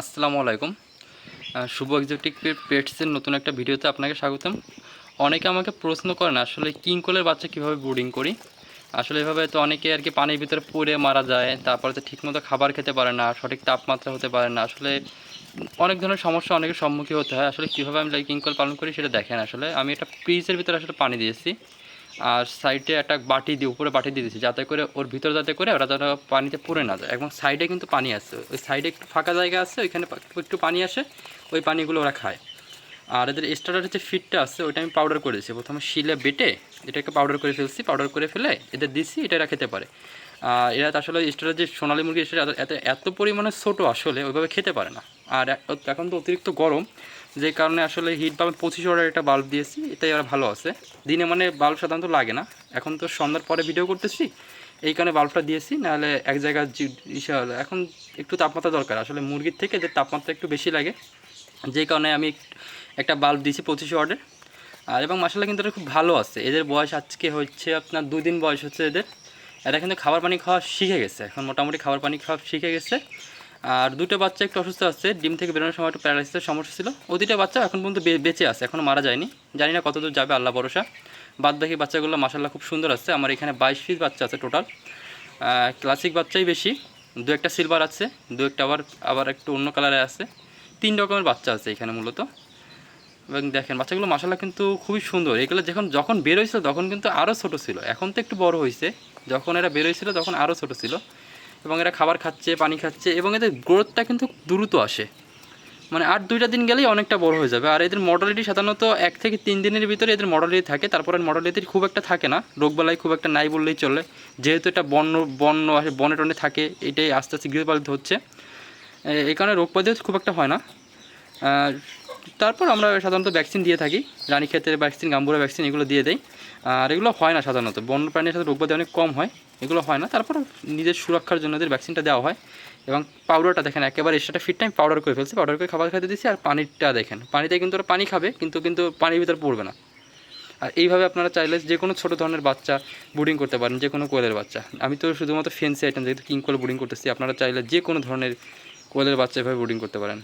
আসসালামু আলাইকুম। শুভ এক্সোটিক পেটসের নতুন একটা ভিডিওতে আপনাকে স্বাগতম। অনেকে আমাকে প্রশ্ন করেন আসলে কিং কোলের বাচ্চা কীভাবে ব্রুডিং করি। আসলে এভাবে তো অনেকে আর কি পানির ভিতরে পড়ে মারা যায়, তারপরে তো ঠিকমতো খাবার খেতে পারে না, সঠিক তাপমাত্রা হতে পারে না। আসলে অনেক ধরনের সমস্যা অনেকের সম্মুখীন হতে হয়। আসলে কীভাবে আমি কিং কোল পালন করি সেটা দেখেন। আসলে আমি একটা ফ্রিজের ভিতরে আসলে পানি দিয়েছি, আর সাইডে একটা বাটি দিয়ে উপরে বাটি দিয়ে দিয়েছি, যাতে করে ওর ভিতরে যাতে করে ওরা যেন পানিতে পড়ে না যায়। এবং সাইডে কিন্তু পানি আছে, ওই সাইডে একটু ফাঁকা জায়গা আছে, ওইখানে একটু পানি আসে, ওই পানিগুলো ওরা খায়। আর এদের স্টার্টার যে ফিডটা আছে ওইটা আমি পাউডার করেছি, প্রথমে শিলে বেটে এটাকে পাউডার করে ফেলছি। পাউডার করে ফেলে এদের দিচ্ছি, এটা এরা খেতে পারে। এরা আসলে স্টার্টার যে সোনালী মুরগি স্টার্টার এত পরিমাণে ছোটো, আসলে ওইভাবে খেতে পারে না। আর এখন তো অতিরিক্ত গরম, যে কারণে আসলে হিট বাল্ব 25 ওয়াটের একটা বাল্ব দিয়েছি, এটাই ওরা ভালো আছে। দিনে মানে বাল্ব সাধারণত লাগে না, এখন তো সন্ধ্যার পরে ভিডিও করতেছি এই কারণে বাল্বটা দিয়েছি, নাহলে এক জায়গায় এখন একটু তাপমাত্রা দরকার। আসলে মুরগির থেকে এদের তাপমাত্রা একটু বেশি লাগে, যে কারণে আমি একটা বাল্ব দিয়েছি 25 ওয়াটের। আর এবং মাসাল্লাহ কিন্তু এটা খুব ভালো আছে। এদের বয়স আজকে হচ্ছে আপনার 2 দিন বয়স হচ্ছে এদের। এরা কিন্তু খাবার পানি খাওয়া শিখে গেছে, এখন মোটামুটি খাবার পানি খাওয়া শিখে গেছে। আর দুটো বাচ্চা একটু অসুস্থ আছে, ডিম থেকে বেরোনোর সময় একটু প্যারালাইসিসের সমস্যা ছিল। ওই দুটো বাচ্চা এখন পর্যন্ত বেঁচে আছে, এখনও মারা যায়নি। জানি না কতদূর যাবে, আল্লাহ ভরসা। বাদ বাকি বাচ্চাগুলো মাসাল্লাহ খুব সুন্দর আছে। আমার এখানে 22 পিস বাচ্চা আছে টোটাল। ক্লাসিক বাচ্চাই বেশি, দু একটা সিলভার আছে, দু একটা আবার একটু অন্য কালারে আছে। 3 রকমের বাচ্চা আছে এখানে মূলত। এবং দেখেন বাচ্চাগুলো মাসাল্লাহ কিন্তু খুবই সুন্দর। এগুলো যখন বের হয়েছিল তখন কিন্তু আরও ছোট ছিল, এখন তো একটু বড় হয়েছে। যখন এরা বের হয়েছিল তখন আরও ছোট ছিল। এবং এরা খাবার খাচ্ছে, পানি খাচ্ছে, এবং এদের গ্রোথটা কিন্তু দ্রুত আসে। মানে আর 2টা দিন গেলেই অনেকটা বড় হয়ে যাবে। আর এদের মর্টালিটি সাধারণত 1 থেকে 3 দিনের ভিতরে এদের মর্টালিটি থাকে, তারপরে মর্টালিটি খুব একটা থাকে না, রোগবালাই খুব একটা নাই বললেই চলে। যেহেতু এটা বনে টনে থাকে, এটাই আস্তে আস্তে গৃহপালিত হচ্ছে, এই কারণে রোগ ব্যাধিও খুব একটা হয় না। তারপর আমরা সাধারণত ভ্যাকসিন দিয়ে থাকি, রানীক্ষেতের ভ্যাকসিন, গাম্বুরা ভ্যাকসিন, এগুলো দিয়ে দেয়। আর এগুলো হয় না সাধারণত, বন্য প্রাণীর সাথে রোগবাধি অনেক কম হয়, এগুলো হয় না। তারপর নিজের সুরক্ষার জন্য এদের ভ্যাকসিনটা দেওয়া হয়। এবং পাউডারটা দেখেন একেবারে এক্সট্রা ফিট টাইম পাউডার করে ফেলছে, পাউডার করে খাবার খাইতে দিচ্ছি। আর পানিটা দেখেন, পানিতে কিন্তু ওরা পানি খাবে, কিন্তু পানির ভিতরে পড়বে না। আর এইভাবে আপনারা চাইলে যে কোনো ছোটো ধরনের বাচ্চা ব্রিডিং করতে পারেন, যে কোনো কোয়েলের বাচ্চা। আমি তো শুধুমাত্র ফেন্সি আইটেম যেহেতু কিং কোয়েল ব্রিডিং করতেছি, আপনারা চাইলে যে কোনো ধরনের কোয়েলের বাচ্চা এভাবে ব্রিডিং করতে পারেন।